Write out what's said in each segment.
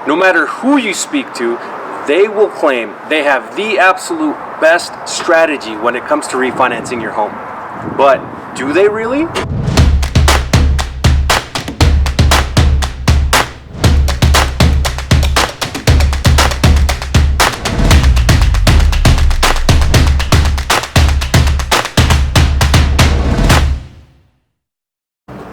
No matter who you speak to, they will claim they have the absolute best strategy when it comes to refinancing your home. But do they really?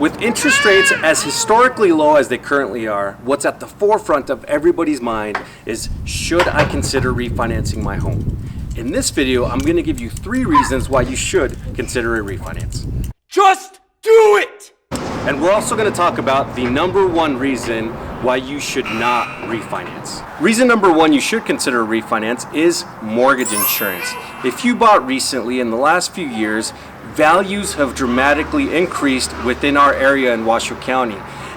With interest rates as historically low as they currently are, what's at the forefront of everybody's mind is, should I consider refinancing my home? In this video, I'm going to give you 3 reasons why you should consider a refinance. Just do it! And we're also going to talk about the number 1 reason why you should not refinance. Reason number 1 you should consider a refinance is mortgage insurance. If you bought recently in the last few years, values have dramatically increased within our area in Washoe County.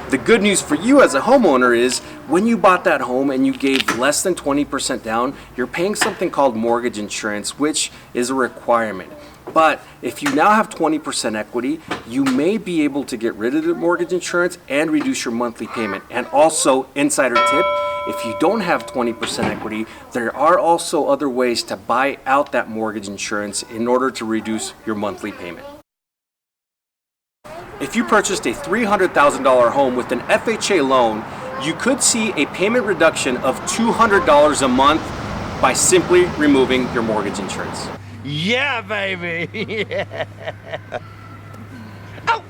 The good news for you as a homeowner is when you bought that home and you gave less than 20% down, you're paying something called mortgage insurance, which is a requirement. But if you now have 20% equity, you may be able to get rid of the mortgage insurance and reduce your monthly payment. And also, insider tip, if you don't have 20% equity, there are also other ways to buy out that mortgage insurance in order to reduce your monthly payment. If you purchased a $300,000 home with an FHA loan, you could see a payment reduction of $200 a month by simply removing your mortgage insurance. Yeah, baby! Yeah. Ow.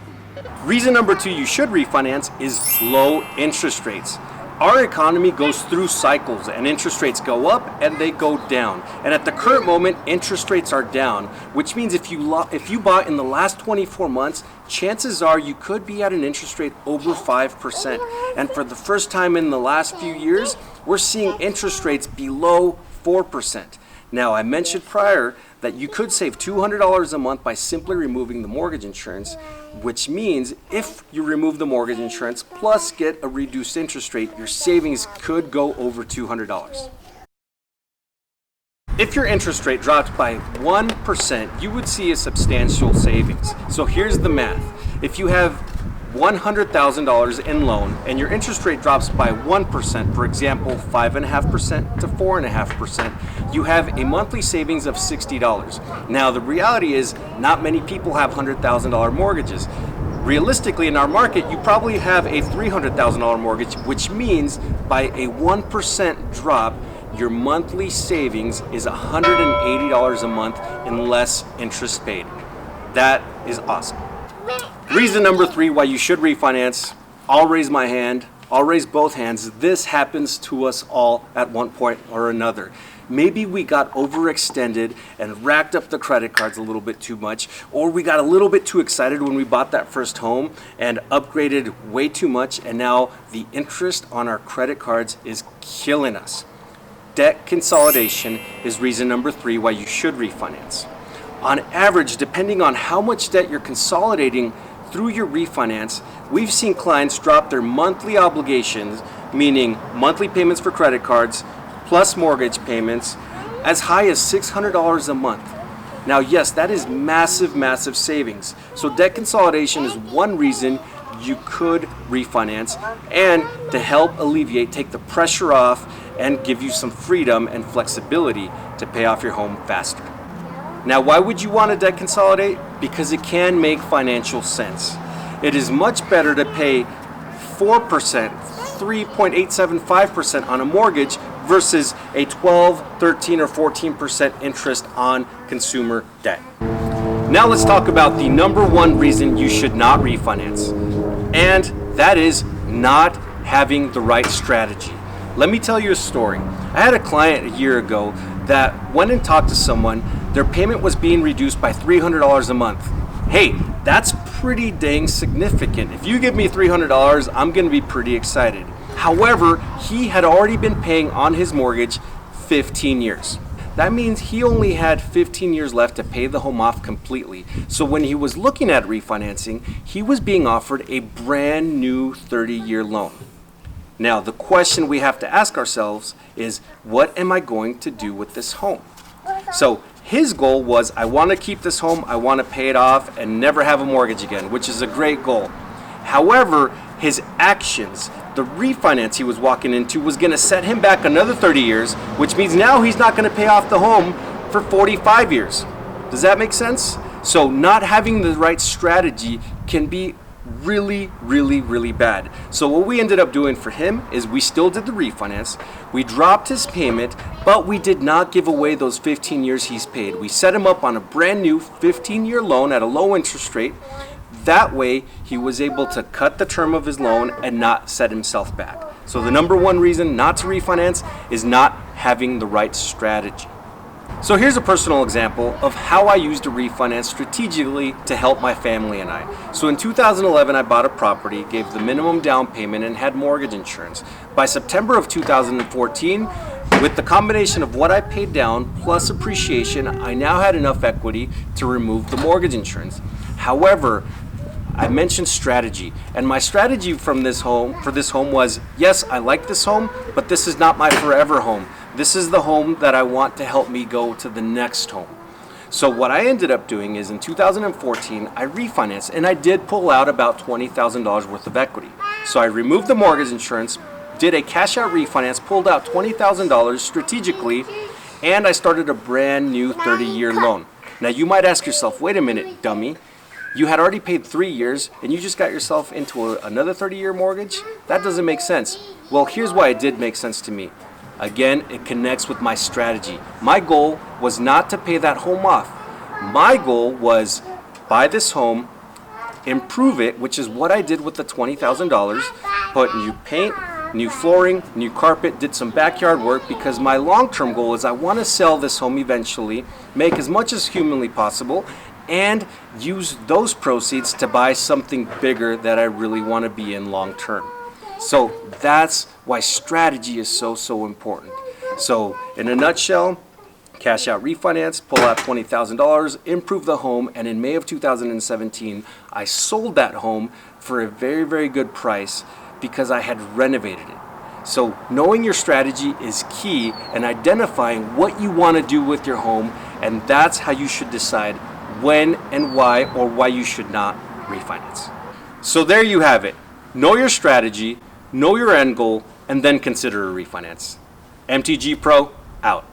Reason number 2 you should refinance is low interest rates. Our economy goes through cycles and interest rates go up and they go down. And at the current moment, interest rates are down, which means if you bought in the last 24 months, chances are you could be at an interest rate over 5%. And for the first time in the last few years, we're seeing interest rates below 4%. Now, I mentioned prior that you could save $200 a month by simply removing the mortgage insurance, which means if you remove the mortgage insurance plus get a reduced interest rate, your savings could go over $200. If your interest rate dropped by 1%, you would see a substantial savings. So here's the math. If you have $100,000 in loan and your interest rate drops by 1%, for example 5.5% to 4.5%, you have a monthly savings of $60. Now the reality is not many people have $100,000 mortgages. Realistically, in our market, you probably have a $300,000 mortgage, which means by a 1% drop, your monthly savings is $180 a month in less interest paid. That is awesome. Reason number 3 why you should refinance, I'll raise my hand, I'll raise both hands. This happens to us all at one point or another. Maybe we got overextended and racked up the credit cards a little bit too much, or we got a little bit too excited when we bought that first home and upgraded way too much, and now the interest on our credit cards is killing us. Debt consolidation is reason number 3 why you should refinance. On average, depending on how much debt you're consolidating through your refinance, we've seen clients drop their monthly obligations, meaning monthly payments for credit cards plus mortgage payments, as high as $600 a month. Now, yes, that is massive, massive savings. So debt consolidation is one reason you could refinance, and to help alleviate, take the pressure off and give you some freedom and flexibility to pay off your home faster. Now, why would you want to debt consolidate? Because it can make financial sense. It is much better to pay 4%, 3.875% on a mortgage versus a 12, 13, or 14% interest on consumer debt. Now let's talk about the number 1 reason you should not refinance, and that is not having the right strategy. Let me tell you a story. I had a client a year ago that went and talked to someone. Their payment was being reduced by $300 a month. Hey, that's pretty dang significant. If you give me $300, I'm going to be pretty excited. However, he had already been paying on his mortgage 15 years. That means he only had 15 years left to pay the home off completely. So when he was looking at refinancing, he was being offered a brand new 30-year loan. Now, the question we have to ask ourselves is, what am I going to do with this home? So his goal was, I want to keep this home, I want to pay it off and never have a mortgage again, which is a great goal. However, his actions the refinance he was walking into was going to set him back another 30 years, which means now he's not going to pay off the home for 45 years. Does that make sense? So not having the right strategy can be really, really, really bad. So what we ended up doing for him is we still did the refinance. We dropped his payment, but we did not give away those 15 years he's paid. We set him up on a brand new 15-year loan at a low interest rate. That way, he was able to cut the term of his loan and not set himself back. So the number one reason not to refinance is not having the right strategy. So here's a personal example of how I used a refinance strategically to help my family and I. So in 2011, I bought a property, gave the minimum down payment, and had mortgage insurance. By September of 2014, with the combination of what I paid down plus appreciation, I now had enough equity to remove the mortgage insurance. However, I mentioned strategy, and my strategy for this home was, yes, I like this home, but this is not my forever home. This is the home that I want to help me go to the next home. So what I ended up doing is in 2014, I refinanced, and I did pull out about $20,000 worth of equity. So I removed the mortgage insurance, did a cash out refinance, pulled out $20,000 strategically, and I started a brand new 30-year loan. Now you might ask yourself, wait a minute, dummy. You had already paid 3 years and you just got yourself into another 30-year mortgage? That doesn't make sense. Well, here's why it did make sense to me. Again, it connects with my strategy. My goal was not to pay that home off. My goal was buy this home, improve it, which is what I did with the $20,000, put new paint, new flooring, new carpet, did some backyard work, because my long-term goal is I want to sell this home eventually, make as much as humanly possible, and use those proceeds to buy something bigger that I really want to be in long term. So that's why strategy is so important. So in a nutshell, cash out refinance, pull out $20,000, improve the home, and in May of 2017, I sold that home for a very, very good price because I had renovated it. So knowing your strategy is key, and identifying what you want to do with your home, and that's how you should decide when and why, or why you should not refinance. So there you have it. Know your strategy, know your end goal, and then consider a refinance. MTG Pro, out.